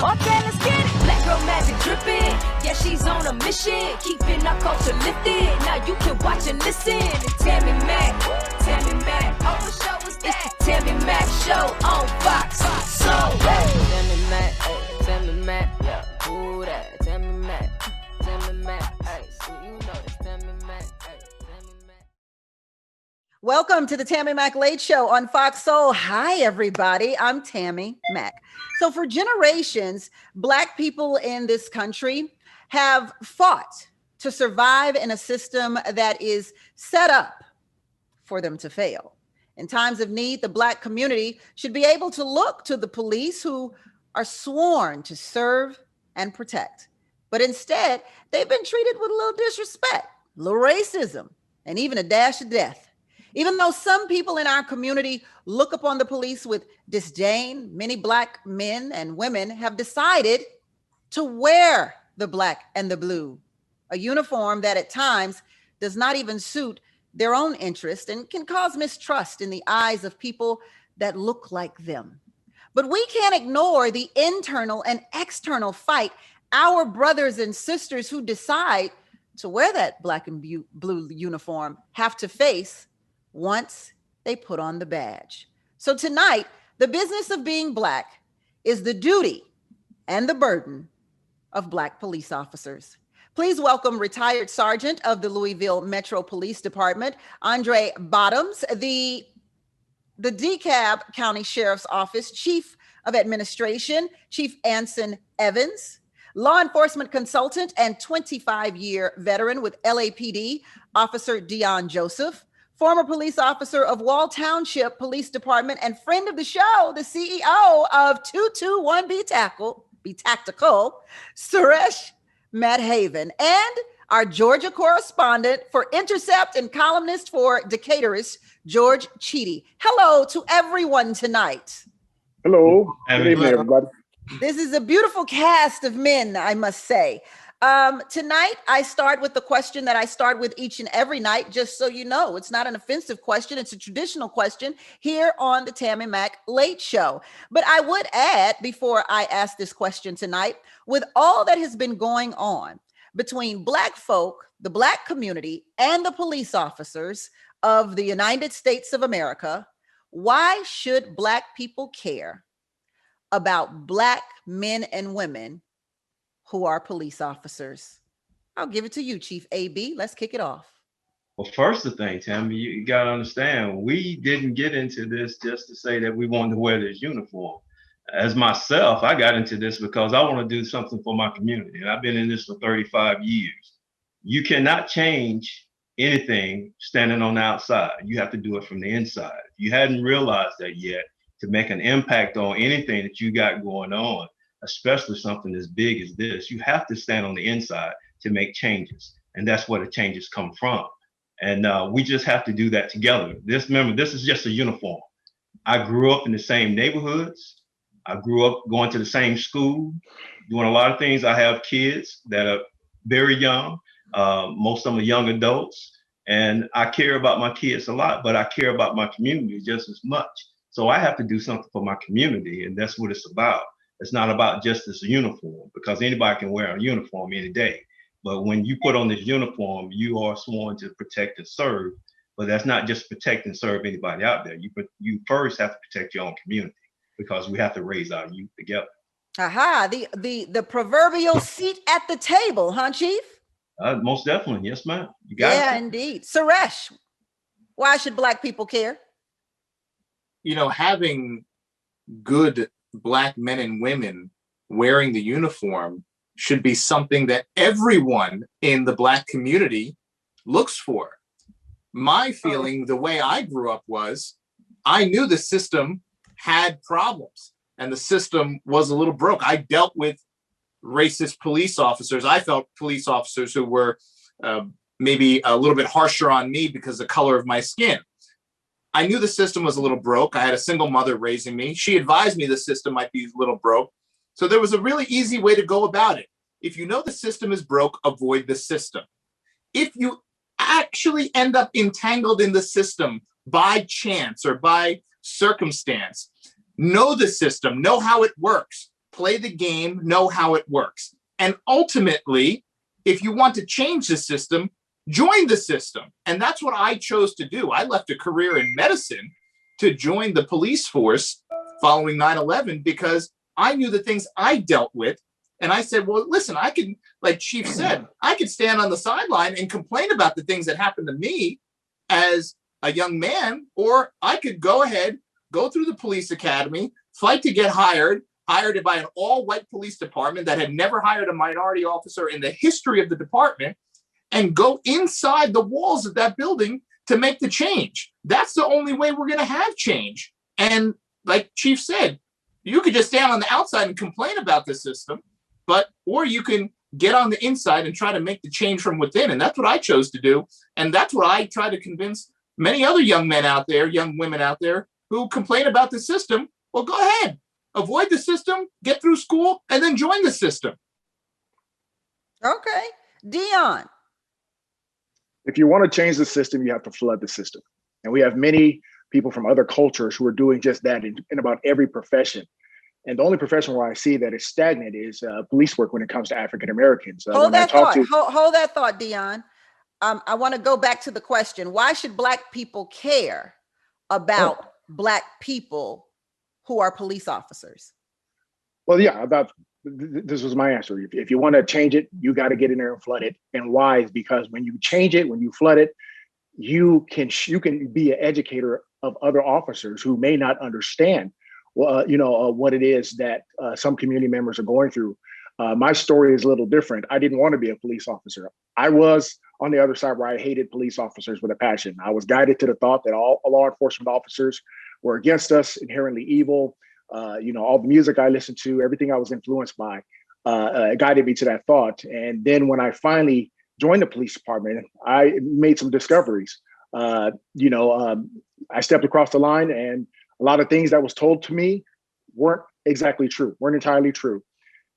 Okay, let's get it. Black girl magic dripping. Yeah, she's on a mission, keeping our culture lifted. Now you can watch and listen. Tammi Mac, Tammi Mac. Oh, what show is that? It's the Tammi Mac Show on Fox Soul. Tammi Mac, Tammi Mac, yeah. Ooh, that Tammi Mac, Tammi Mac. Hey, so you know it's Tammi Mac, hey, Tammi Mac. Welcome to the Tammi Mac Late Show on Fox Soul. Hi, everybody. I'm Tammi Mac. So for generations, Black people in this country have fought to survive in a system that is set up for them to fail. In times of need, the Black community should be able to look to the police who are sworn to serve and protect. But instead, they've been treated with a little disrespect, a little racism, and even a dash of death. Even though some people in our community look upon the police with disdain, many Black men and women have decided to wear the black and the blue, a uniform that at times does not even suit their own interest and can cause mistrust in the eyes of people that look like them. But we can't ignore the internal and external fight our brothers and sisters who decide to wear that black and blue uniform have to face once they put on the badge. So tonight, the business of being Black is the duty and the burden of Black police officers. Please welcome retired Sergeant of the Louisville Metro Police Department, Andre Bottoms, the DeKalb County Sheriff's Office Chief of Administration, Chief Anson Evans, law enforcement consultant and 25-year veteran with LAPD, Officer Dion Joseph, former police officer of Wall Township Police Department and friend of the show, the CEO of 221 Be Tactical, Suresh Madhavan, and our Georgia correspondent for Intercept and columnist for Decaturist, George Cheedy. Hello to everyone tonight. Hello. Good evening, everybody. This is a beautiful cast of men, I must say. Tonight, I start with the question that I start with each and every night, just so you know. It's not an offensive question. It's a traditional question here on the Tammi Mac Late Show. But I would add, before I ask this question tonight, with all that has been going on between Black folk, the Black community, and the police officers of the United States of America, why should Black people care about Black men and women who are police officers? I'll give it to you, Chief AB. Let's kick it off. Well, first thing, Tammi, you got to understand, we didn't get into this just to say that we wanted to wear this uniform. As myself, I got into this because I want to do something for my community. And I've been in this for 35 years. You cannot change anything standing on the outside. You have to do it from the inside. If you hadn't realized that yet, to make an impact on anything that you got going on, especially something as big as this, you have to stand on the inside to make changes. And that's where the changes come from. And we just have to do that together. Remember, this is just a uniform. I grew up in the same neighborhoods. I grew up going to the same school, doing a lot of things. I have kids that are very young. Most of them are young adults. And I care about my kids a lot, but I care about my community just as much. So I have to do something for my community, and that's what it's about. It's not about just this uniform, because anybody can wear a uniform any day. But when you put on this uniform, you are sworn to protect and serve. But that's not just protect and serve anybody out there. You first have to protect your own community, because we have to raise our youth together. Aha, the proverbial seat at the table, huh, Chief? Most definitely. Yes, ma'am. You got it. Yeah, indeed. Suresh, why should Black people care? You know, having good Black men and women wearing the uniform should be something that everyone in the Black community looks for. My feeling, the way I grew up, was I knew the system had problems and the system was a little broke. I dealt with racist police officers. I felt police officers who were maybe a little bit harsher on me because of the color of my skin. I knew the system was a little broke. I had a single mother raising me. She advised me the system might be a little broke. So there was a really easy way to go about it. If you know the system is broke, avoid the system. If you actually end up entangled in the system by chance or by circumstance, know the system, know how it works. play the game, know how it works. And ultimately, if you want to change the system, join the system. And that's what I chose to do. I left a career in medicine to join the police force following 9/11 because I knew the things I dealt with. And I said, well, listen, I can, like Chief said, I could stand on the sideline and complain about the things that happened to me as a young man, or I could go ahead, go through the police academy, fight to get hired by an all-white police department that had never hired a minority officer in the history of the department, and go inside the walls of that building to make the change. That's the only way we're going to have change. And like Chief said, you could just stand on the outside and complain about the system, or you can get on the inside and try to make the change from within. And that's what I chose to do. And that's what I try to convince many other young men out there, young women out there who complain about the system. Well, go ahead, avoid the system, get through school, and then join the system. Okay. Dion. If you want to change the system, you have to flood the system. And we have many people from other cultures who are doing just that in about every profession. And the only profession where I see that is stagnant is police work when it comes to African Americans. Hold that thought, Dion. I want to go back to the question. Why should Black people care about Black people who are police officers? Well, yeah, this was my answer. If you want to change it, you got to get in there and flood it. And why? Is because when you change it, when you flood it, you can be an educator of other officers who may not understand what it is that some community members are going through. My story is a little different. I didn't want to be a police officer. I was on the other side where I hated police officers with a passion. I was guided to the thought that all law enforcement officers were against us, inherently evil. All the music I listened to, everything I was influenced by, guided me to that thought. And then when I finally joined the police department, I made some discoveries. I stepped across the line, and a lot of things that was told to me weren't entirely true.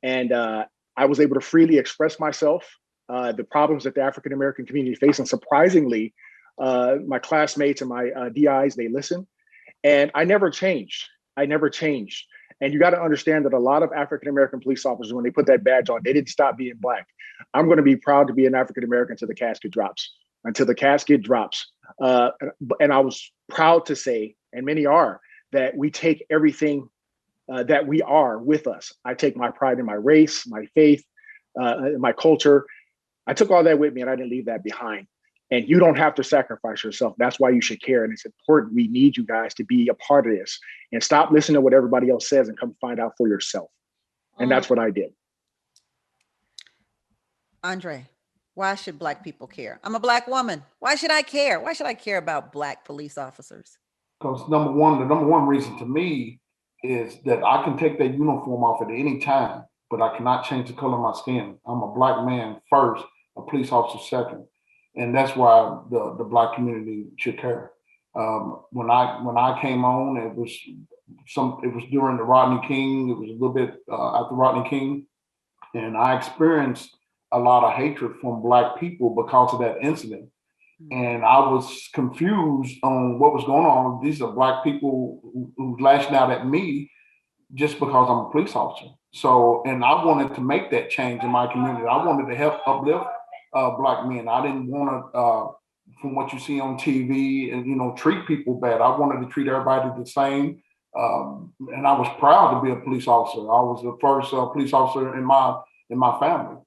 And I was able to freely express myself, the problems that the African-American community face. And surprisingly, my classmates and my DIs, they listened. And I never changed. And you got to understand that a lot of African-American police officers, when they put that badge on, they didn't stop being Black. I'm going to be proud to be an African-American until the casket drops. And I was proud to say, and many are, that we take everything that we are with us. I take my pride in my race, my faith, my culture. I took all that with me, and I didn't leave that behind. And you don't have to sacrifice yourself. That's why you should care. And it's important. We need you guys to be a part of this and stop listening to what everybody else says and come find out for yourself. And that's what I did. Andre, why should Black people care? I'm a Black woman. Why should I care? Why should I care about Black police officers? Because the number one reason to me is that I can take that uniform off at any time, but I cannot change the color of my skin. I'm a Black man first, a police officer second. And that's why the Black community should care. When I came on, it was during the Rodney King. It was a little bit after Rodney King, and I experienced a lot of hatred from Black people because of that incident. And I was confused on what was going on. These are Black people who lashed out at me just because I'm a police officer. So, and I wanted to make that change in my community. I wanted to help uplift Black men. I didn't want to, from what you see on TV, and treat people bad. I wanted to treat everybody the same. And I was proud to be a police officer. I was the first police officer in my family.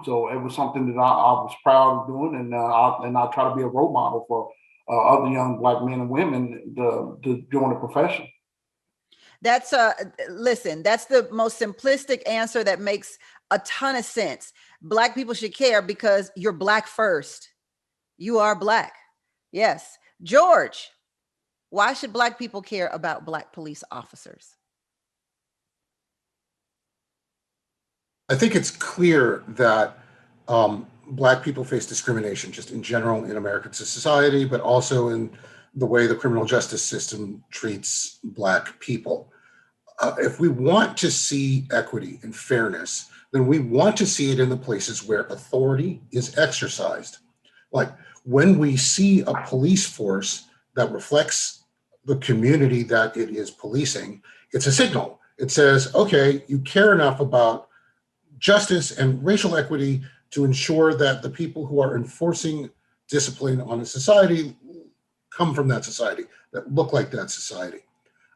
So it was something that I was proud of doing, and I try to be a role model for other young Black men and women to join the profession. That's listen, that's the most simplistic answer that makes a ton of sense. Black people should care because you're Black first. You are Black. Yes. George, why should Black people care about Black police officers? I think it's clear that Black people face discrimination just in general in American society, but also in the way the criminal justice system treats Black people. If we want to see equity and fairness, then we want to see it in the places where authority is exercised. Like when we see a police force that reflects the community that it is policing, it's a signal. It says, okay, you care enough about justice and racial equity to ensure that the people who are enforcing discipline on a society come from that society, that look like that society.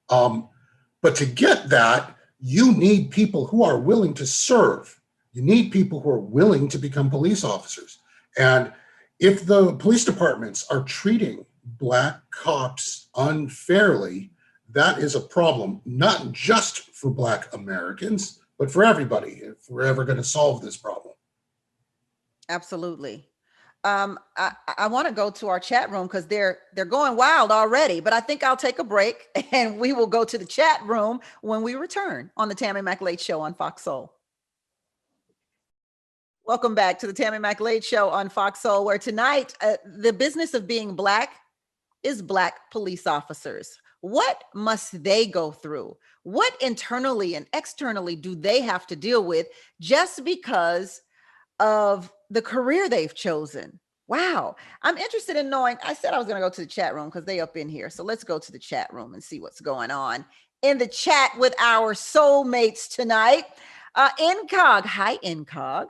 But to get that, you need people who are willing to serve. You need people who are willing to become police officers. And if the police departments are treating Black cops unfairly, that is a problem, not just for Black Americans, but for everybody, if we're ever going to solve this problem. Absolutely. I want to go to our chat room because they're going wild already, but I think I'll take a break and we will go to the chat room when we return on the Tammi Mac Late Show on Fox Soul. Welcome back to the Tammi Mac Late Show on Fox Soul, where tonight the business of being Black is Black police officers. What must they go through? What internally and externally do they have to deal with just because of the career they've chosen? Wow. I'm interested in knowing. I said I was going to go to the chat room because they up in here. So let's go to the chat room and see what's going on in the chat with our soulmates tonight. Incog. Hi, Incog.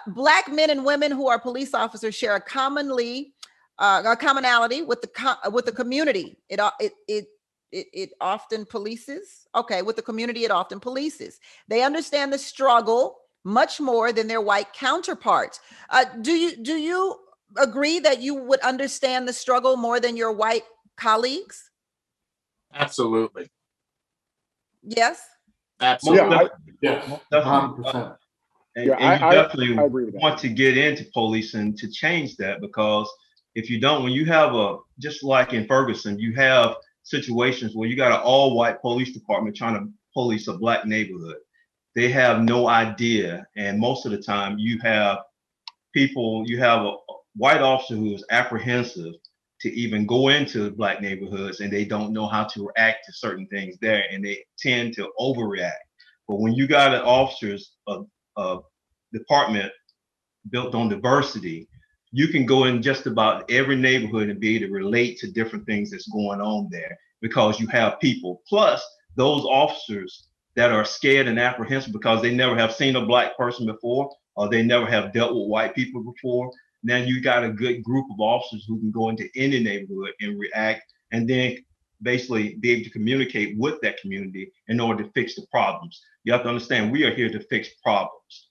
Black men and women who are police officers share a commonality with the community. It often polices. Okay, with the community, it often polices. They understand the struggle much more than their white counterparts. Do you agree that you would understand the struggle more than your white colleagues? Absolutely. Yes. Absolutely. Yes. 100%. And you definitely want to get into policing to change that, because if you don't, when you have just like in Ferguson, you have situations where you got an all-white police department trying to police a Black neighborhood. They have no idea. And most of the time you have a white officer who is apprehensive to even go into Black neighborhoods, and they don't know how to react to certain things there, and they tend to overreact. But when you got an officer's department built on diversity, you can go in just about every neighborhood and be able to relate to different things that's going on there, because you have people. Plus, those officers that are scared and apprehensive because they never have seen a Black person before, or they never have dealt with white people before. Now you got a good group of officers who can go into any neighborhood and react, and then basically be able to communicate with that community in order to fix the problems. You have to understand, we are here to fix problems,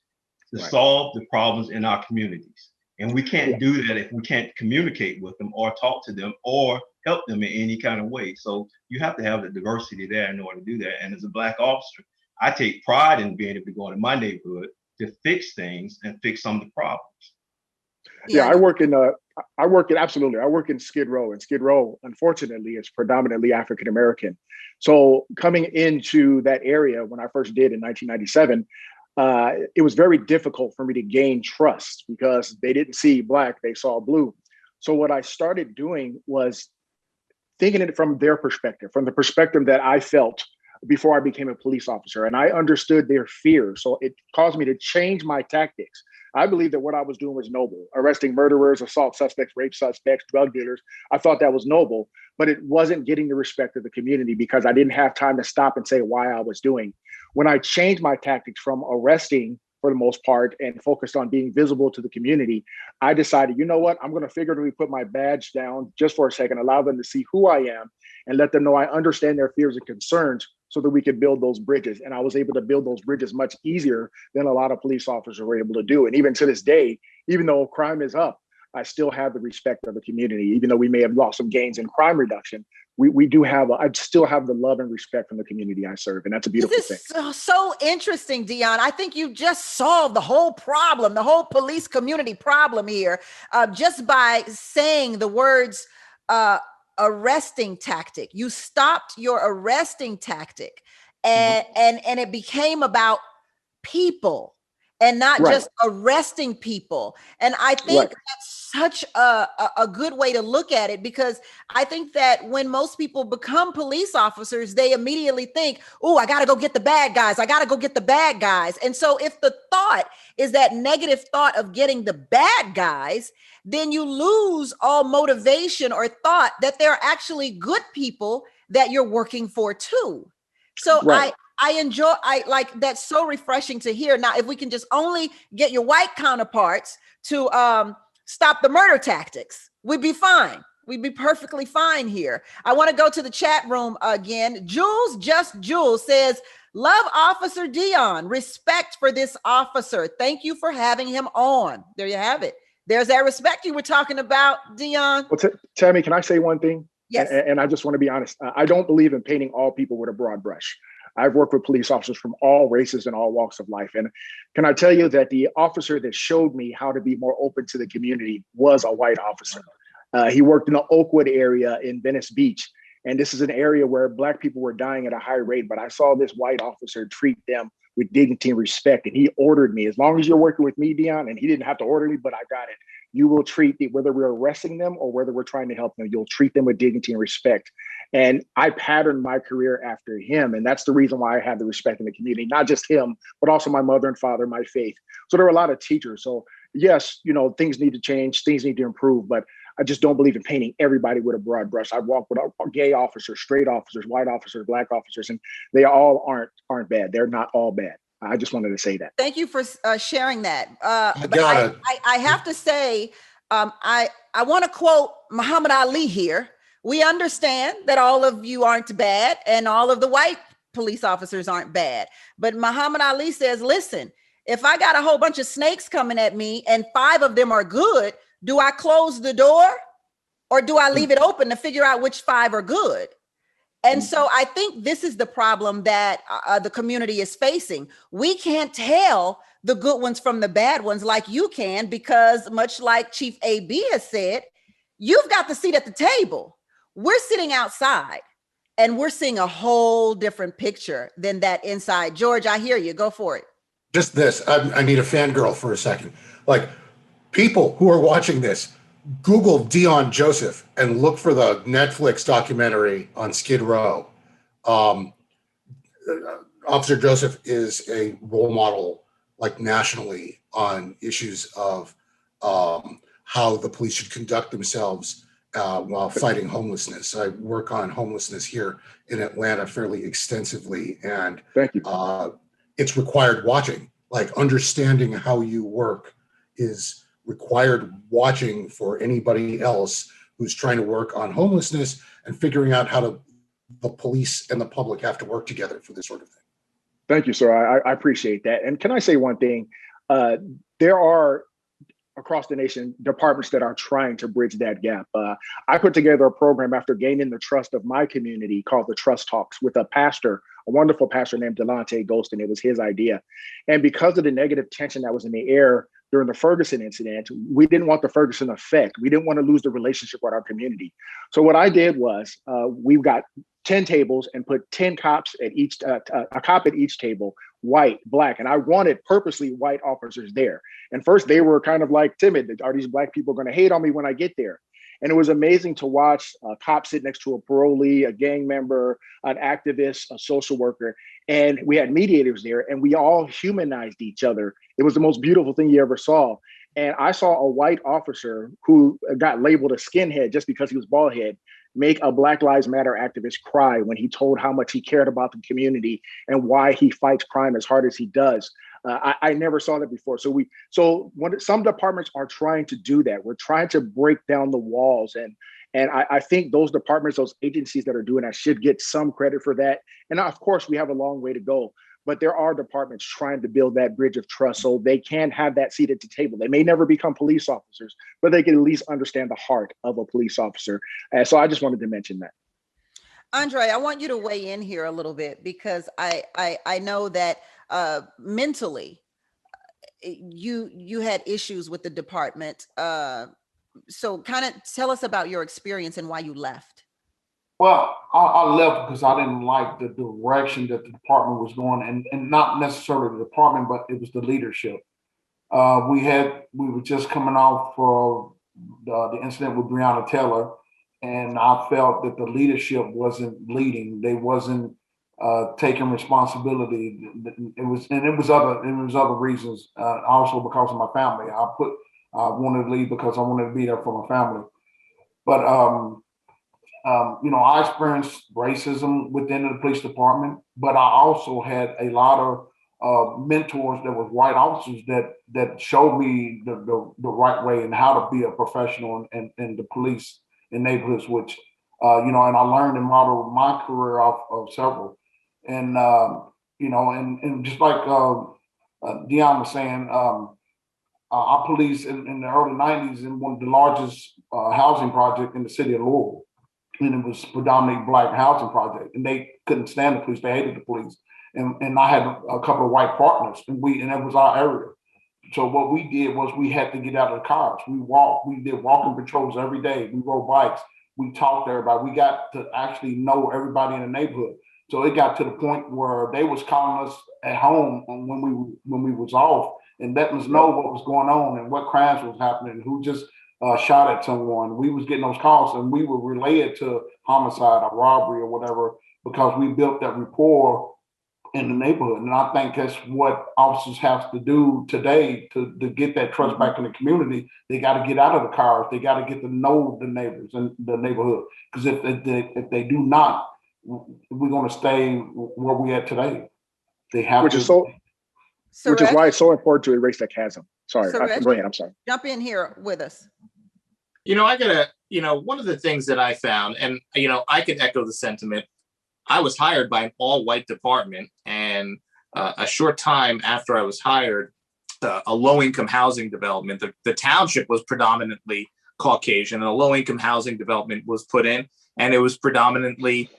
to solve the problems in our communities. And we can't do that if we can't communicate with them or talk to them or help them in any kind of way. So you have to have the diversity there in order to do that. And as a Black officer, I take pride in being able to go into my neighborhood to fix things and fix some of the problems. Yeah, I work in Skid Row, and Skid Row, unfortunately, is predominantly African American. So coming into that area when I first did in 1997, it was very difficult for me to gain trust because they didn't see Black, they saw blue. So what I started doing was thinking it from their perspective, from the perspective that I felt before I became a police officer, and I understood their fear. So it caused me to change my tactics. I believe that what I was doing was noble. Arresting murderers, assault suspects, rape suspects, drug dealers. I thought that was noble, but it wasn't getting the respect of the community because I didn't have time to stop and say why I was doing. When I changed my tactics from arresting for the most part and focused on being visible to the community, I decided, you know what, I'm going to figuratively put my badge down just for a second, allow them to see who I am and let them know I understand their fears and concerns so that we could build those bridges. And I was able to build those bridges much easier than a lot of police officers were able to do. And even to this day, even though crime is up, I still have the respect of the community. Even though we may have lost some gains in crime reduction, I still have the love and respect from the community I serve. And that's a beautiful thing. This is so interesting, Dion. I think you just solved the whole problem, the whole police community problem here, just by saying the words, arresting tactic. You stopped your arresting tactic, and it became about people and not just arresting people. And I think that's such a good way to look at it, because I think that when most people become police officers, they immediately think, oh, I got to go get the bad guys. I got to go get the bad guys. And so if the thought is that negative thought of getting the bad guys, then you lose all motivation or thought that there are actually good people that you're working for too. So I enjoy, I like, that's so refreshing to hear. Now, if we can just only get your white counterparts to stop the murder tactics, we'd be fine. We'd be perfectly fine here. I want to go to the chat room again. Jules says, love Officer Dion. Respect for this officer. Thank you for having him on. There you have it. There's that respect you were talking about, Dion. Well, Tammi, can I say one thing? Yes. And I just want to be honest. I don't believe in painting all people with a broad brush. I've worked with police officers from all races and all walks of life. And can I tell you that the officer that showed me how to be more open to the community was a white officer. He worked in the Oakwood area in Venice Beach. And this is an area where Black people were dying at a high rate. But I saw this white officer treat them with dignity and respect. And he ordered me, as long as you're working with me, Dion, and he didn't have to order me, but I got it. You will treat whether we're arresting them or whether we're trying to help them, you'll treat them with dignity and respect. And I patterned my career after him. And that's the reason why I have the respect in the community, not just him, but also my mother and father, my faith. So there are a lot of teachers. So yes, things need to change, things need to improve, but I just don't believe in painting everybody with a broad brush. I walk with gay officers, straight officers, white officers, Black officers, and they all aren't bad. They're not all bad. I just wanted to say that. Thank you for sharing that. I have to say, I want to quote Muhammad Ali here. We understand that all of you aren't bad and all of the white police officers aren't bad. But Muhammad Ali says, listen, if I got a whole bunch of snakes coming at me and 5 of them are good, do I close the door or do I leave it open to figure out which 5 are good? And so I think this is the problem that the community is facing. We can't tell the good ones from the bad ones like you can, because much like Chief AB has said, you've got the seat at the table. We're sitting outside and we're seeing a whole different picture than that inside. George, I hear you. Go for it. Just this. I need a fangirl for a second. Like, people who are watching this, Google Dion Joseph and look for the Netflix documentary on Skid Row. Officer Joseph is a role model, like, nationally on issues of how the police should conduct themselves while fighting homelessness. I work on homelessness here in Atlanta fairly extensively, and thank you. It's required watching. Like, understanding how you work is required watching for anybody else who's trying to work on homelessness and figuring out how the police and the public have to work together for this sort of thing. Thank you, sir. I appreciate that. And can I say one thing? There are, across the nation, departments that are trying to bridge that gap. I put together a program after gaining the trust of my community called the Trust Talks with a wonderful pastor named Delonte Golston. It was his idea. And because of the negative tension that was in the air during the Ferguson incident, we didn't want the Ferguson effect. We didn't want to lose the relationship with our community. So what I did was we got 10 tables and put 10 cops at each, a cop at each table, white, Black. And I wanted purposely white officers there. And first they were kind of like timid. Are these Black people going to hate on me when I get there? And it was amazing to watch a cop sit next to a parolee, a gang member, an activist, a social worker. And we had mediators there and we all humanized each other. It was the most beautiful thing you ever saw. And I saw a white officer who got labeled a skinhead just because he was bald head make a Black Lives Matter activist cry when he told how much he cared about the community and why he fights crime as hard as he does. I never saw that before. Some departments are trying to do that. We're trying to break down the walls. And I think those departments, those agencies that are doing that should get some credit for that. And of course, we have a long way to go. But there are departments trying to build that bridge of trust so they can have that seat at the table. They may never become police officers, but they can at least understand the heart of a police officer. So I just wanted to mention that. Andre, I want you to weigh in here a little bit, because I know that mentally you had issues with the department. So kind of tell us about your experience and why you left. Well, I left because I didn't like the direction that the department was going, and not necessarily the department, but it was the leadership. We were just coming off for the incident with Breonna Taylor, and I felt that the leadership wasn't leading. They wasn't taking responsibility. It was other reasons. Also because of my family. I wanted to leave because I wanted to be there for my family. But I experienced racism within the police department, but I also had a lot of mentors that was white officers that showed me the right way and how to be a professional in the police in neighborhoods, which, and I learned and modeled my career off of several. And, and just like Dion was saying, I policed in the early 90s in one of the largest housing projects in the city of Louisville. And it was predominantly Black housing project. And they couldn't stand the police. They hated the police. And I had a couple of white partners, and that was our area. So what we did was we had to get out of the cars. We did walking patrols every day. We rode bikes. We talked to everybody. We got to actually know everybody in the neighborhood. So it got to the point where they was calling us at home when we was off and letting us know what was going on and what crimes was happening, who just shot at someone. We was getting those calls and we would relay it to homicide or robbery or whatever because we built that rapport in the neighborhood. And I think that's what officers have to do today to get that trust back in the community. They got to get out of the cars. They got to get to know the neighbors and the neighborhood. Because if they do not, we're going to stay where we at today. They have which is why it's so important to erase that chasm. Sorry, go ahead. I'm sorry. Jump in here with us. I gotta, one of the things that I found, and I could echo the sentiment. I was hired by an all-white department, and a short time after I was hired, a low-income housing development. The township was predominantly Caucasian, and a low-income housing development was put in, and it was predominantly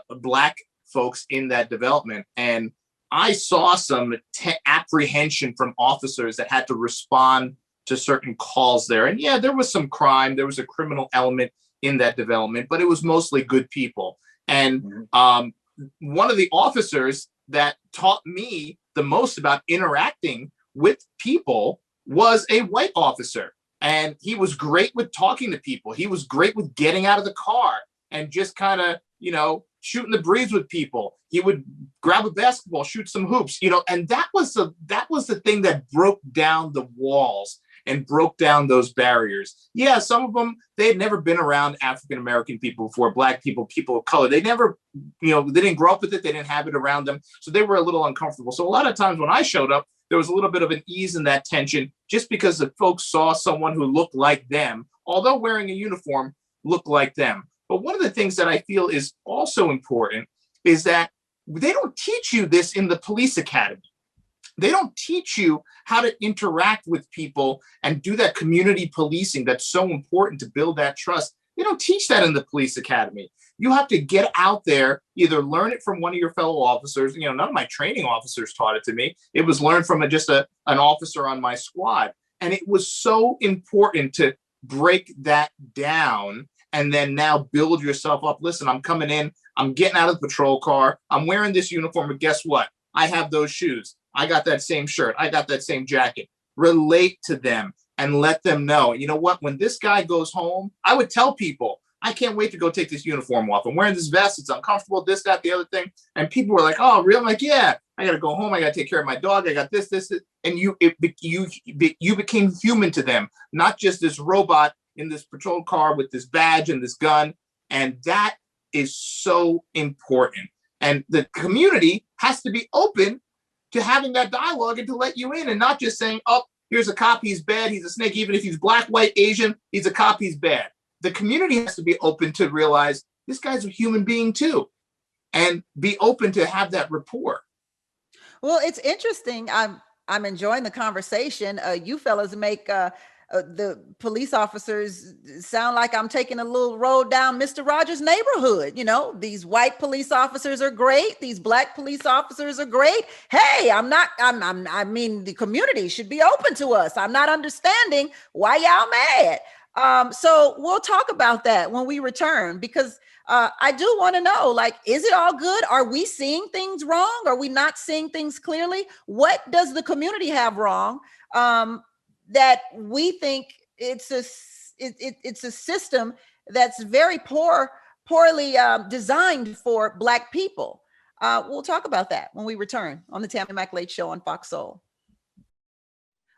Black folks in that development. And I saw some apprehension from officers that had to respond to certain calls there. And yeah, there was some crime. There was a criminal element in that development, but it was mostly good people. And one of the officers that taught me the most about interacting with people was a white officer. And he was great with talking to people. He was great with getting out of the car and just kind of, shooting the breeze with people. He would grab a basketball, shoot some hoops, and that was the thing that broke down the walls and broke down those barriers. Yeah, some of them, they had never been around African-American people before, Black people, people of color. They never, they didn't grow up with it. They didn't have it around them. So they were a little uncomfortable. So a lot of times when I showed up, there was a little bit of an ease in that tension just because the folks saw someone who looked like them, although wearing a uniform, looked like them. But one of the things that I feel is also important is that they don't teach you this in the police academy. They don't teach you how to interact with people and do that community policing that's so important to build that trust. They don't teach that in the police academy. You have to get out there, either learn it from one of your fellow officers. None of my training officers taught it to me. It was learned from an officer on my squad. And it was so important to break that down and then now build yourself up. Listen, I'm coming in, I'm getting out of the patrol car, I'm wearing this uniform, but guess what? I have those shoes. I got that same shirt. I got that same jacket. Relate to them and let them know. You know what? When this guy goes home, I would tell people, I can't wait to go take this uniform off. I'm wearing this vest. It's uncomfortable, this, that, the other thing. And people were like, oh, really? I'm like, yeah, I got to go home. I got to take care of my dog. I got this. And you became human to them, not just this robot in this patrol car with this badge and this gun. And that is so important. And the community has to be open to having that dialogue and to let you in and not just saying, oh, here's a cop, he's bad, he's a snake. Even if he's Black, white, Asian, he's a cop, he's bad. The community has to be open to realize this guy's a human being too, and be open to have that rapport. Well, it's interesting. I'm enjoying the conversation. You fellas make the police officers sound like I'm taking a little road down Mr. Rogers' neighborhood. These white police officers are great. These Black police officers are great. Hey, I mean, the community should be open to us. I'm not understanding why y'all mad. So we'll talk about that when we return, because I do want to know, is it all good? Are we seeing things wrong? Are we not seeing things clearly? What does the community have wrong? That we think it's a system that's very poorly designed for Black people. We'll talk about that when we return on the Tammi Mac Late Show on Fox Soul.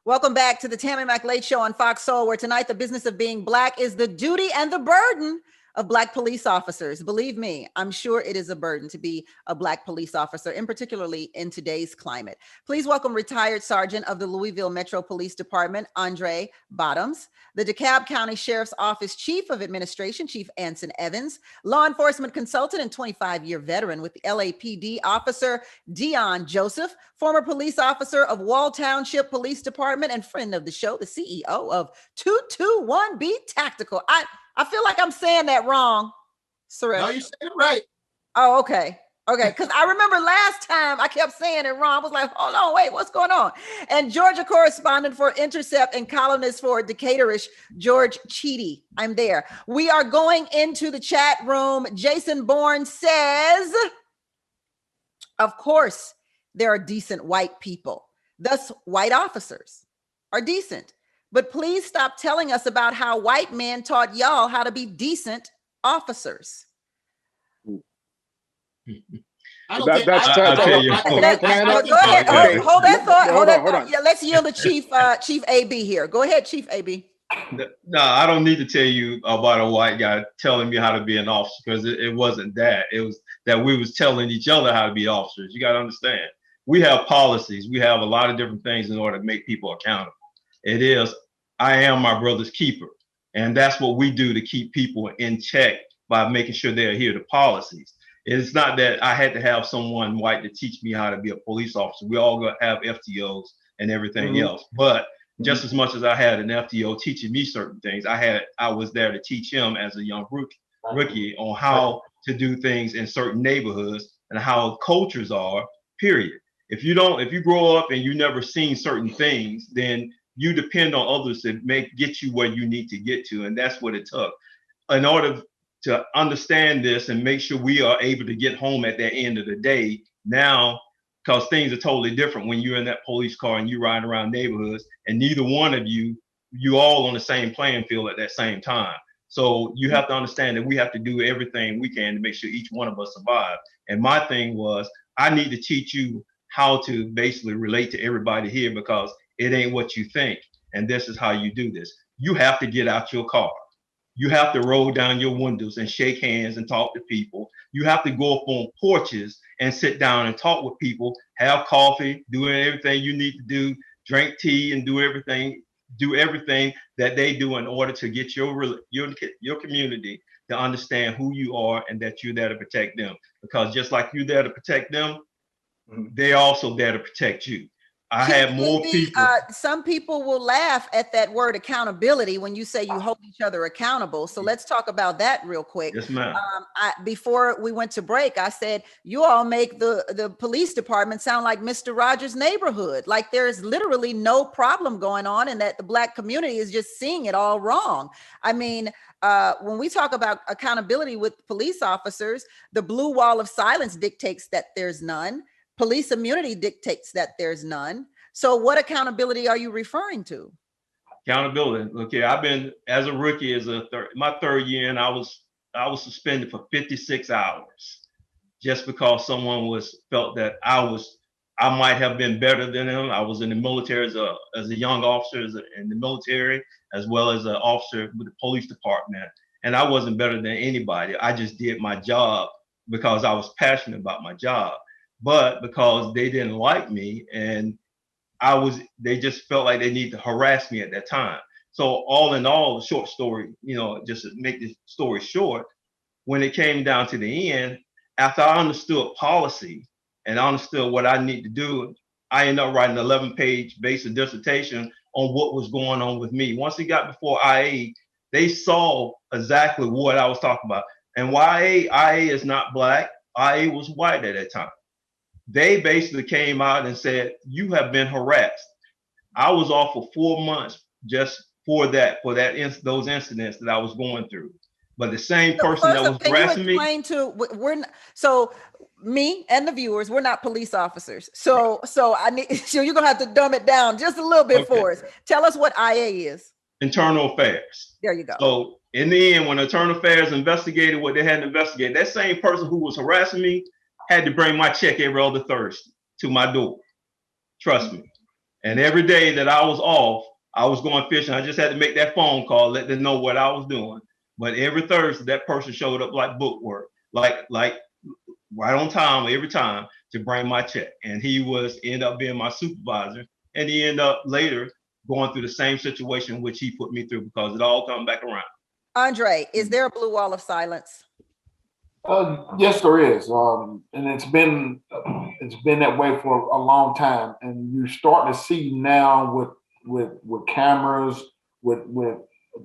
Welcome back to the Tammi Mac Late Show on Fox Soul, where tonight the business of being Black is the duty and the burden of Black police officers. Believe me, I'm sure it is a burden to be a Black police officer, and particularly in today's climate. Please welcome retired Sergeant of the Louisville Metro Police Department, Andre Bottoms, the DeKalb County Sheriff's Office Chief of Administration, Chief Anson Evans, law enforcement consultant and 25-year veteran with the LAPD officer, Dion Joseph, former police officer of Wall Township Police Department and friend of the show, the CEO of 221B Tactical. I feel like I'm saying that wrong, Suresh. No, you said it right. Oh, okay. Okay, because I remember last time I kept saying it wrong. I was like, hold on, wait, what's going on? And Georgia correspondent for Intercept and columnist for Decatur-ish, George Cheedy. I'm there. We are going into the chat room. Jason Bourne says, of course, there are decent white people. Thus, white officers are decent. But please stop telling us about how white men taught y'all how to be decent officers. Go ahead. Hold that thought. Yeah, let's yield to Chief AB here. Go ahead, Chief AB. No, I don't need to tell you about a white guy telling me how to be an officer, because it wasn't that. It was that we was telling each other how to be officers. You got to understand. We have policies. We have a lot of different things in order to make people accountable. It is, I am my brother's keeper. And that's what we do to keep people in check by making sure they adhere to policies. It's not that I had to have someone white to teach me how to be a police officer. We all gonna have FTOs and everything else. But just as much as I had an FTO teaching me certain things, I was there to teach him as a young rookie on how to do things in certain neighborhoods and how cultures are, period. If you grow up and you never seen certain things, then you depend on others to get you where you need to get to. And that's what it took. In order to understand this and make sure we are able to get home at the end of the day now, because things are totally different when you're in that police car and you're riding around neighborhoods and neither one of you all on the same playing field at that same time. So you have to understand that we have to do everything we can to make sure each one of us survive. And my thing was, I need to teach you how to basically relate to everybody here, because it ain't what you think. And this is how you do this. You have to get out your car. You have to roll down your windows and shake hands and talk to people. You have to go up on porches and sit down and talk with people, have coffee, do everything you need to do, drink tea and do everything that they do in order to get your community to understand who you are and that you're there to protect them. Because just like you're there to protect them, they're also there to protect you. I had more people. Some people will laugh at that word accountability when you say you hold each other accountable. So let's talk about that real quick. Yes, ma'am. Before we went to break, I said, you all make the police department sound like Mr. Rogers' neighborhood. Like there's literally no problem going on and that the Black community is just seeing it all wrong. I mean, when we talk about accountability with police officers, the blue wall of silence dictates that there's none. Police immunity dictates that there's none. So what accountability are you referring to? Accountability. Look here, I've been, as a rookie, my third year, and I was suspended for 56 hours just because someone felt that I might have been better than him. I was in the military as a young officer in the military, as well as an officer with the police department. And I wasn't better than anybody. I just did my job because I was passionate about my job. But because they didn't like me and they just felt like they needed to harass me at that time. So all in all, short story, just to make the story short, when it came down to the end, after I understood policy and I understood what I need to do, I ended up writing an 11-page basic dissertation on what was going on with me. Once it got before IA, they saw exactly what I was talking about. And why IA is not Black, IA was white at that time. They basically came out and said, you have been harassed. I was off for 4 months just for those incidents that I was going through. But the same person that was harassing me. So me and the viewers, we're not police officers. So you're gonna have to dumb it down just a little bit for us. Tell us what IA is. Internal Affairs. There you go. So in the end, when Internal Affairs investigated what they had to investigate, that same person who was harassing me had to bring my check every other Thursday to my door. Trust me. And every day that I was off, I was going fishing. I just had to make that phone call, let them know what I was doing. But every Thursday, that person showed up like bookwork, like right on time every time to bring my check. And he ended up being my supervisor. And he ended up later going through the same situation which he put me through, because it all come back around. Andre, is there a blue wall of silence? Yes, there is, and it's been that way for a long time. And you're starting to see now with cameras, with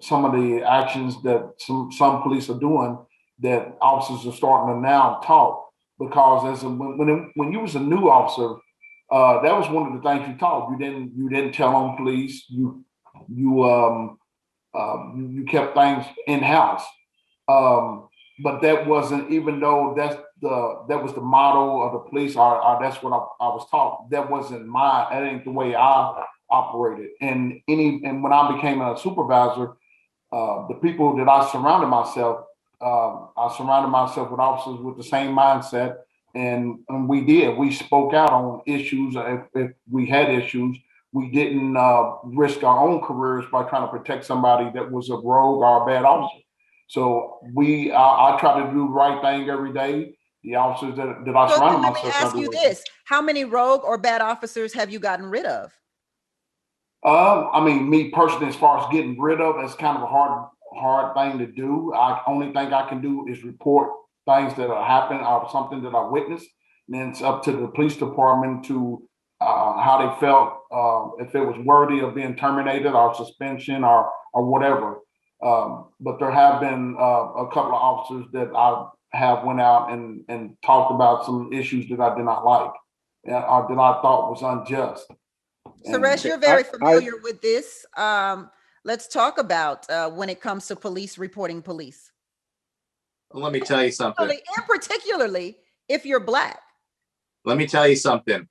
some of the actions that some police are doing, that officers are starting to now talk. Because when you was a new officer, that was one of the things you taught. You didn't tell on police. You kept things in house. But that wasn't, even though that was the motto of the police, or that's what I was taught. That ain't the way I operated. And when I became a supervisor, the people that I surrounded myself with officers with the same mindset, and we spoke out on issues. If we had issues, we didn't risk our own careers by trying to protect somebody that was a rogue or a bad officer. So I try to do the right thing every day. The officers that I surround myself. Let me ask you this: how many rogue or bad officers have you gotten rid of? I mean, me personally, as far as getting rid of, it's kind of a hard thing to do. Only thing I can do is report things that are happening or something that I witnessed. And then it's up to the police department to how they felt, if it was worthy of being terminated or suspension or whatever. But there have been a couple of officers that I have went out and talked about some issues that I did not like, or that I thought was unjust. Suresh, you're very familiar with this. Let's talk about when it comes to police reporting police. Well, let me tell you something. And particularly if you're Black. Let me tell you something.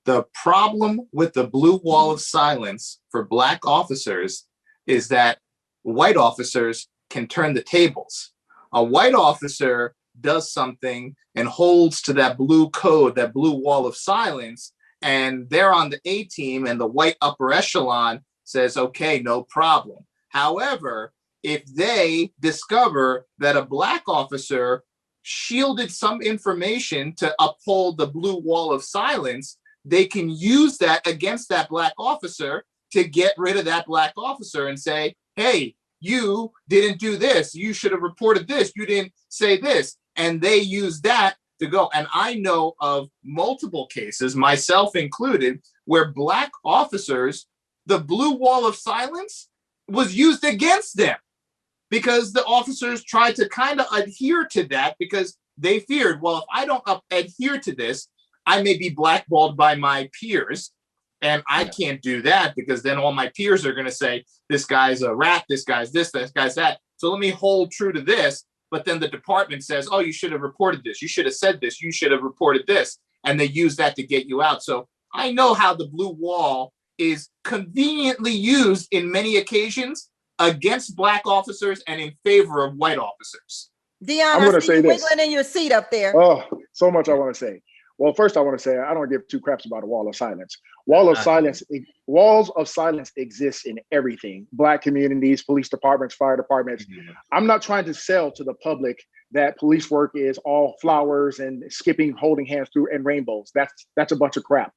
The problem with the blue wall of silence for Black officers is that white officers can turn the tables. A white officer does something and holds to that blue code, that blue wall of silence, and they're on the A team, and the white upper echelon says, okay, no problem. However, if they discover that a Black officer shielded some information to uphold the blue wall of silence, they can use that against that Black officer to get rid of that Black officer and say, hey, you didn't do this. You should have reported this. You didn't say this. And they use that to go. And I know of multiple cases, myself included, where Black officers, the blue wall of silence was used against them because the officers tried to kind of adhere to that because they feared, well, if I don't adhere to this, I may be blackballed by my peers. And I can't do that because then all my peers are going to say, this guy's a rat, this guy's this guy's that. So let me hold true to this. But then the department says, oh, you should have reported this. You should have said this. You should have reported this. And they use that to get you out. So I know how the blue wall is conveniently used in many occasions against Black officers and in favor of white officers. Dion, I'm going to say this. Wiggling in your seat up there. Oh, so much I want to say. Well, first I want to say I don't give two craps about a wall of silence. Walls of silence exist in everything. Black communities, police departments, fire departments. Mm-hmm. I'm not trying to sell to the public that police work is all flowers and skipping, holding hands through and rainbows. That's a bunch of crap.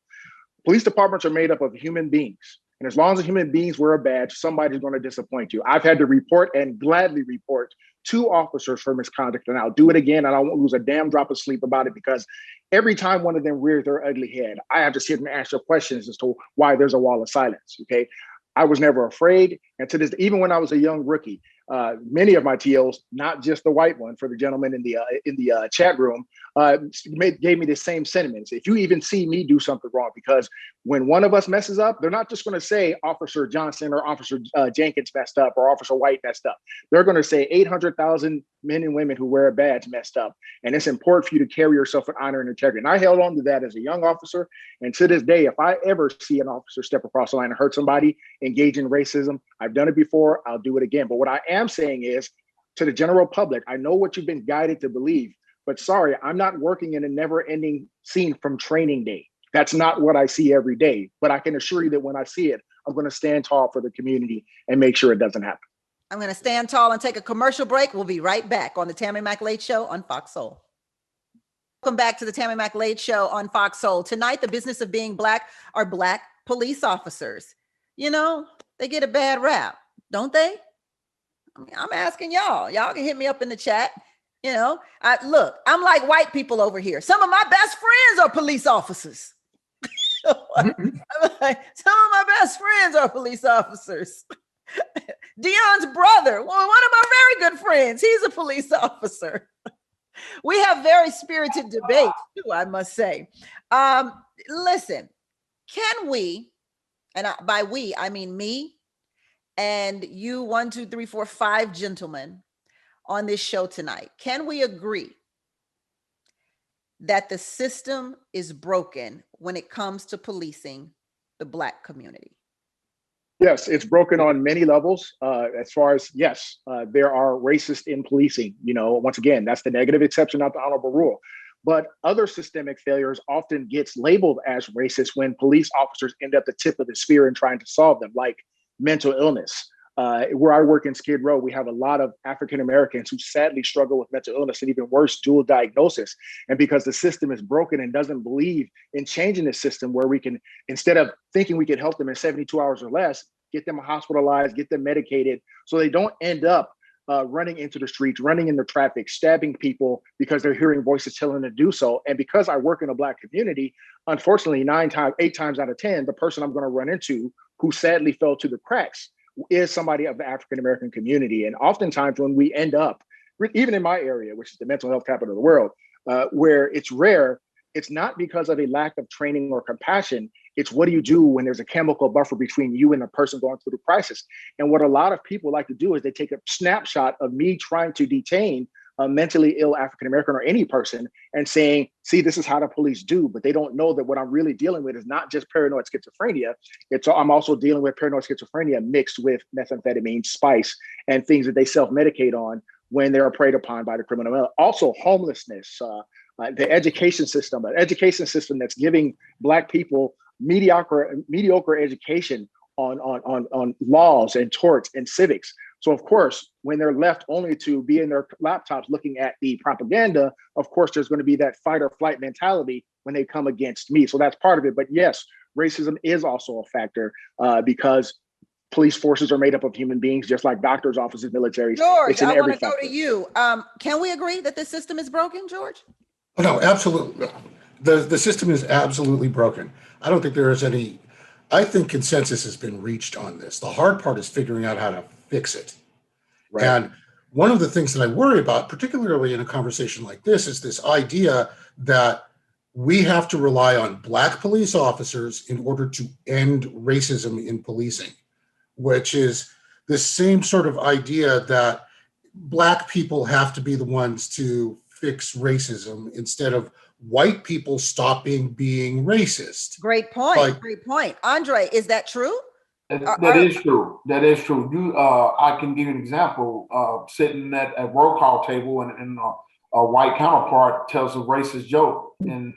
Police departments are made up of human beings. And as long as human beings wear a badge, somebody's going to disappoint you. I've had to report and gladly report 2 officers for misconduct, and I'll do it again, and I won't lose a damn drop of sleep about it because every time one of them rears their ugly head, I have to sit and answer questions as to why there's a wall of silence, okay? I was never afraid, and to this, even when I was a young rookie, many of my TOs, not just the white one, for the gentleman in the chat room, gave me the same sentiments. If you even see me do something wrong, because when one of us messes up, they're not just going to say Officer Johnson or Officer Jenkins messed up or Officer White messed up. They're going to say 800,000 men and women who wear a badge messed up. And it's important for you to carry yourself with honor and integrity. And I held on to that as a young officer. And to this day, if I ever see an officer step across the line and hurt somebody, engage in racism, I've done it before, I'll do it again. But what I am saying is, to the general public, I know what you've been guided to believe, but sorry, I'm not working in a never-ending scene from training day. That's not what I see every day. But I can assure you that when I see it, I'm going to stand tall for the community and make sure it doesn't happen. I'm going to stand tall and take a commercial break. We'll be right back on the Tammi Mack Late Show on Fox Soul. Welcome back to the Tammi Mack Late Show on Fox Soul. Tonight, the business of being Black are Black police officers. You know, they get a bad rap, don't they? I mean, I'm asking y'all. Y'all can hit me up in the chat. You know, look, I'm like white people over here. Some of my best friends are police officers. Some of my best friends are police officers. Dion's brother, one of my very good friends, he's a police officer. We have very spirited debates too, I must say. Listen, can we, and by we, I mean me and you, 1, 2, 3, 4, 5 gentlemen on this show tonight, can we agree that the system is broken when it comes to policing the Black community? Yes, it's broken on many levels. As far as, yes, there are racists in policing. You know, once again, that's the negative exception, not the honorable rule. But other systemic failures often gets labeled as racist when police officers end up the tip of the spear in trying to solve them, like mental illness. Where I work in Skid Row, we have a lot of African Americans who sadly struggle with mental illness and even worse, dual diagnosis. And because the system is broken and doesn't believe in changing the system where we can, instead of thinking we could help them in 72 hours or less, get them hospitalized, get them medicated so they don't end up running into the streets, running into traffic, stabbing people because they're hearing voices telling them to do so. And because I work in a Black community, unfortunately, 8 times out of 10, the person I'm going to run into who sadly fell to the cracks is somebody of the African American community. And oftentimes when we end up, even in my area, which is the mental health capital of the world, where it's rare, it's not because of a lack of training or compassion. It's what do you do when there's a chemical buffer between you and the person going through the crisis? And what a lot of people like to do is they take a snapshot of me trying to detain a mentally ill African American or any person and saying, see, this is how the police do, but they don't know that what I'm really dealing with is not just paranoid schizophrenia. I'm also dealing with paranoid schizophrenia mixed with methamphetamine, spice, and things that they self-medicate on when they're preyed upon by the criminal. Also homelessness, the education system that's giving Black people mediocre education on laws and torts and civics. So of course, when they're left only to be in their laptops looking at the propaganda, of course, there's going to be that fight or flight mentality when they come against me. So that's part of it. But yes, racism is also a factor because police forces are made up of human beings, just like doctors' offices, military. George, I want to go to you. Can we agree that the system is broken, George? Oh, no, absolutely. The system is absolutely broken. I don't think there is any, I think consensus has been reached on this. The hard part is figuring out how to fix it. Right. And one of the things that I worry about, particularly in a conversation like this, is this idea that we have to rely on Black police officers in order to end racism in policing, which is the same sort of idea that Black people have to be the ones to fix racism instead of white people stopping being racist. Great point. Great point. Andre, is that true? That is true. That is true. I can give you an example. Sitting at a roll call table and a white counterpart tells a racist joke, and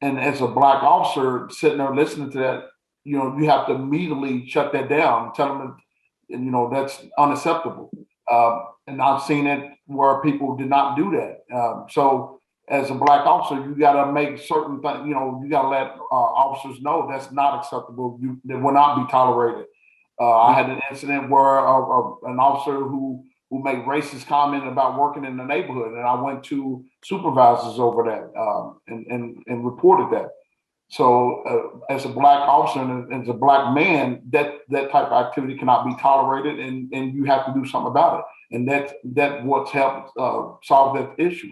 as a Black officer sitting there listening to that, you know, you have to immediately shut that down, tell them, you know, that's unacceptable. And I've seen it where people did not do that. So as a Black officer, you got to make certain things, you know, you got to let officers know that's not acceptable. That will not be tolerated. I had an incident where an officer who made racist comment about working in the neighborhood, and I went to supervisors over that and reported that. So as a Black officer and as a Black man, that type of activity cannot be tolerated, and you have to do something about it. And that's what's helped solve that issue.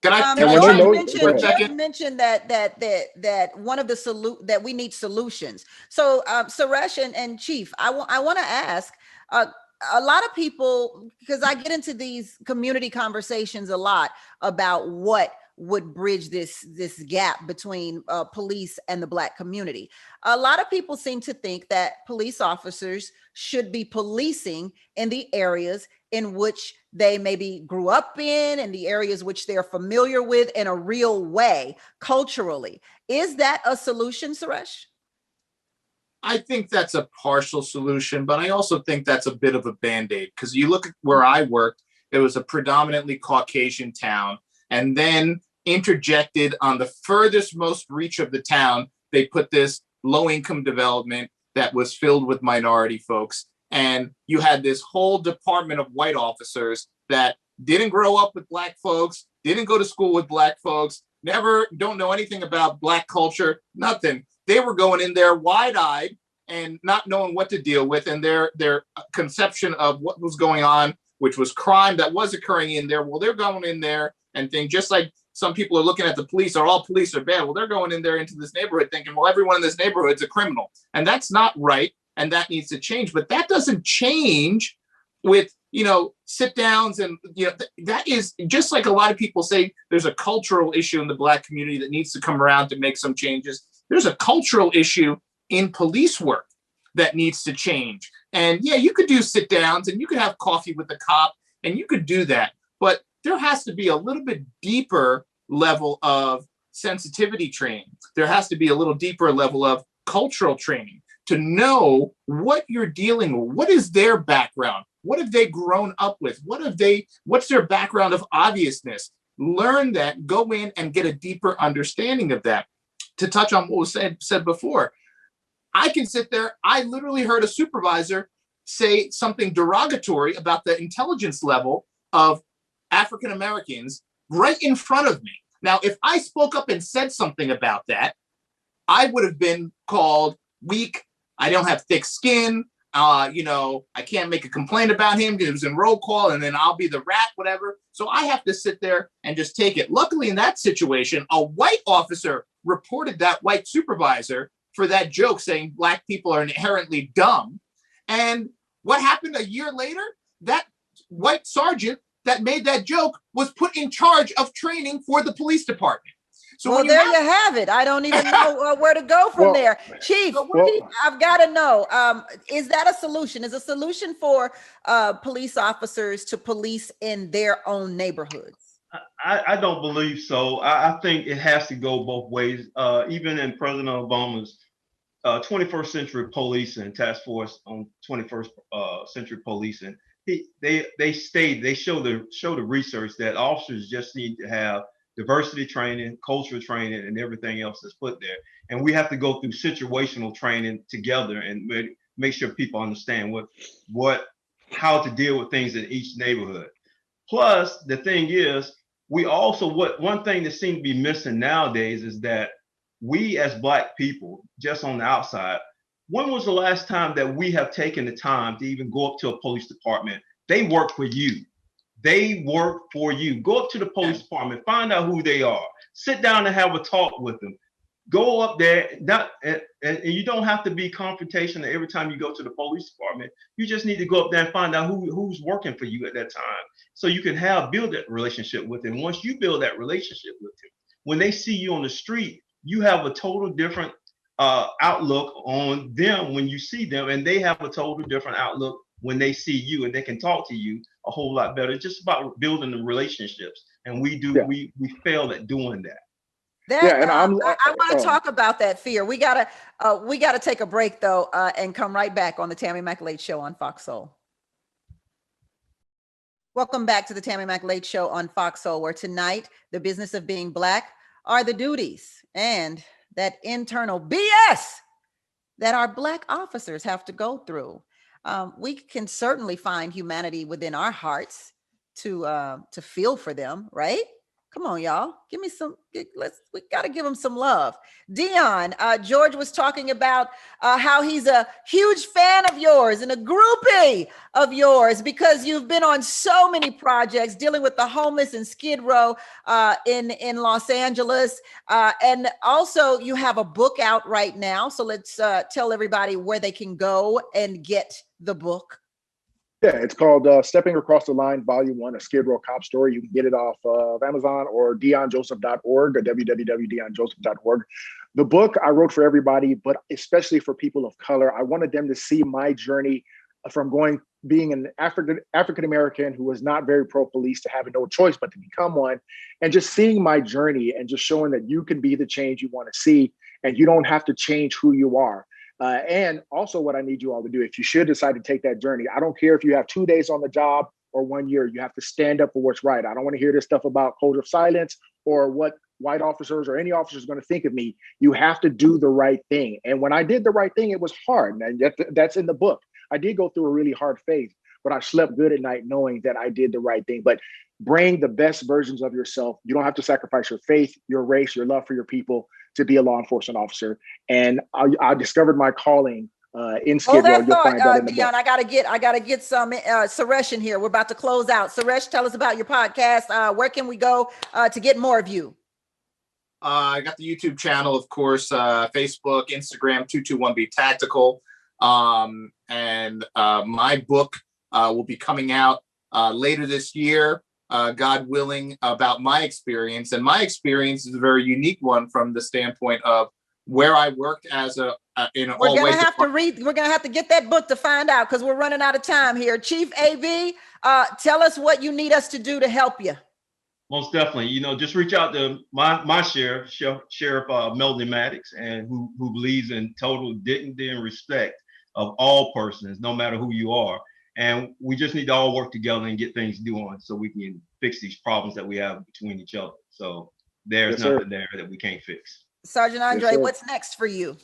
You mentioned that one of the that we need solutions. So Suresh and Chief, I want to ask a lot of people, because I get into these community conversations a lot about what would bridge this gap between police and the Black community. A lot of people seem to think that police officers should be policing in the areas in which they maybe grew up in the areas which they're familiar with in a real way, culturally. Is that a solution, Suresh? I think that's a partial solution, but I also think that's a bit of a Band-Aid, because you look at where I worked, it was a predominantly Caucasian town, and then interjected on the furthest most reach of the town, they put this low-income development that was filled with minority folks. And you had this whole department of white officers that didn't grow up with Black folks, didn't go to school with Black folks, don't know anything about Black culture, nothing. They were going in there wide-eyed and not knowing what to deal with, and their conception of what was going on, which was crime that was occurring in there. Well, they're going in there and think, just like some people are looking at the police, or all police are bad. Well, they're going in there into this neighborhood thinking, well, everyone in this neighborhood is a criminal, and that's not right, and that needs to change. But that doesn't change with, sit downs, and that is just like a lot of people say. There's a cultural issue in the Black community that needs to come around to make some changes. There's a cultural issue in police work that needs to change. And yeah, you could do sit downs and you could have coffee with the cop and you could do that. But there has to be a little bit deeper level of sensitivity training. There has to be a little deeper level of cultural training to know what you're dealing with. What is their background? What have they grown up with? What's their background of obviousness? Learn that, go in and get a deeper understanding of that. To touch on what was said before, I can sit there. I literally heard a supervisor say something derogatory about the intelligence level of African Americans right in front of me. Now, if I spoke up and said something about that, I would have been called weak. I don't have thick skin. I can't make a complaint about him because it was in roll call, and then I'll be the rat, whatever. So I have to sit there and just take it. Luckily, in that situation, a white officer reported that white supervisor for that joke, saying Black people are inherently dumb. And what happened a year later? That white sergeant that made that joke was put in charge of training for the police department. So well, there you have it. I don't even know where to go from there. Chief, I've got to know, is that a solution? Is a solution for police officers to police in their own neighborhoods? I don't believe so. I think it has to go both ways. Even in President Obama's 21st Century Policing Task Force on 21st Century Policing, they show the research that officers just need to have diversity training, cultural training, and everything else that's put there. And we have to go through situational training together and make sure people understand how to deal with things in each neighborhood. Plus, the thing is, one thing that seems to be missing nowadays is that we as Black people, just on the outside, when was the last time that we have taken the time to even go up to a police department? They work for you. They work for you. Go up to the police department, find out who they are, sit down and have a talk with them. Go up there, and you don't have to be confrontational every time you go to the police department. You just need to go up there and find out who's working for you at that time, so you can build that relationship with them. Once you build that relationship with them, when they see you on the street, you have a total different outlook on them when you see them, and they have a total different outlook when they see you, and they can talk to you a whole lot better. It's just about building the relationships, and we fail at doing that. I want to talk about that fear. We gotta take a break though, and come right back on the Tammi Mac Late Show on Fox Soul. Welcome back to the Tammi Mac Late Show on Fox Soul, where tonight the business of being Black are the duties and that internal BS that our Black officers have to go through. We can certainly find humanity within our hearts to feel for them, right? Come on, y'all. Give me some, we got to give them some love. Dion, George was talking about how he's a huge fan of yours and a groupie of yours because you've been on so many projects dealing with the homeless in Skid Row in Los Angeles. And also you have a book out right now. So let's tell everybody where they can go and get the book. Yeah, it's called Stepping Across the Line, Volume 1, A Skid Row Cop Story. You can get it off of Amazon or dionjoseph.org or www.dionjoseph.org. The book I wrote for everybody, but especially for people of color. I wanted them to see my journey from being an African-American who was not very pro-police to having no choice but to become one, and just seeing my journey and just showing that you can be the change you want to see and you don't have to change who you are. And also what I need you all to do, if you should decide to take that journey, I don't care if you have 2 days on the job or 1 year, you have to stand up for what's right. I don't want to hear this stuff about culture of silence or what white officers or any officers are going to think of me. You have to do the right thing. And when I did the right thing, it was hard. And that's in the book. I did go through a really hard phase, but I slept good at night knowing that I did the right thing. But bring the best versions of yourself. You don't have to sacrifice your faith, your race, your love for your people to be a law enforcement officer. And I discovered my calling in Skid Row. You'll find that in the Dion, book. I gotta get some Suresh in here. We're about to close out. Suresh, tell us about your podcast. Where can we go to get more of you? I got the YouTube channel, of course, Facebook, Instagram, 221B Tactical. And my book will be coming out later this year, God willing, about my experience. And my experience is a very unique one from the standpoint of where I worked as a We're gonna have to get that book to find out, because we're running out of time here. Chief AV, tell us what you need us to do to help you. Most definitely. Just reach out to my sheriff, Melody Maddox, and who believes in total dignity and respect of all persons, no matter who you are. And we just need to all work together and get things done so we can fix these problems that we have between each other. So there's nothing there that we can't fix. Sergeant Andre, what's next for you?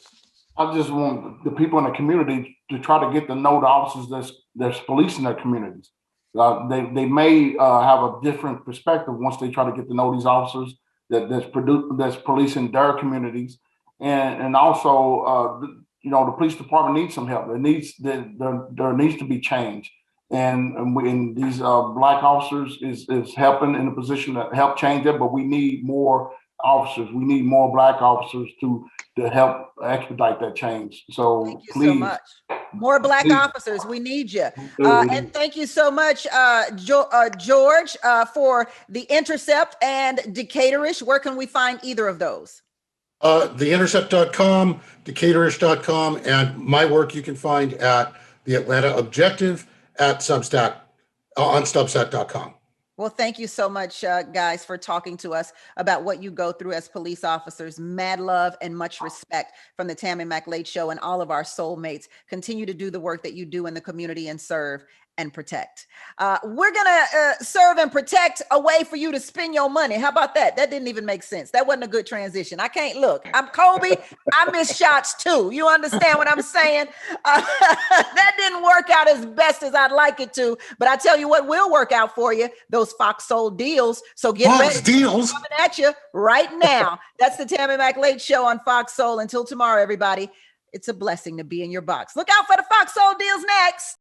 I just want the people in the community to try to get to know the officers that's policing their communities. They may have a different perspective once they try to get to know these officers that's policing their communities, and also the police department needs some help. There needs to be change, and these black officers is helping in a position to help change it. But we need more officers. We need more black officers to help expedite that change. So thank you please. So much. More black officers. We need you. And thank you so much, George, for The Intercept and Decatur-ish. Where can we find either of those? TheIntercept.com, Decatur-ish.com, and my work you can find at the Atlanta Objective at Substack, on Substack.com. Well, thank you so much, guys, for talking to us about what you go through as police officers. Mad love and much respect from the Tammi Mac Late Show and all of our soulmates. Continue to do the work that you do in the community and serve and protect. We're going to serve and protect a way for you to spend your money. How about that? That didn't even make sense. That wasn't a good transition. I can't look. I'm Kobe. I miss shots too. You understand what I'm saying? That didn't work out as best as I'd like it to, but I tell you what will work out for you, those Fox Soul deals. So get ready. Deals coming at you right now. That's the Tammi Mac Late Show on Fox Soul. Until tomorrow, everybody, it's a blessing to be in your box. Look out for the Fox Soul deals next.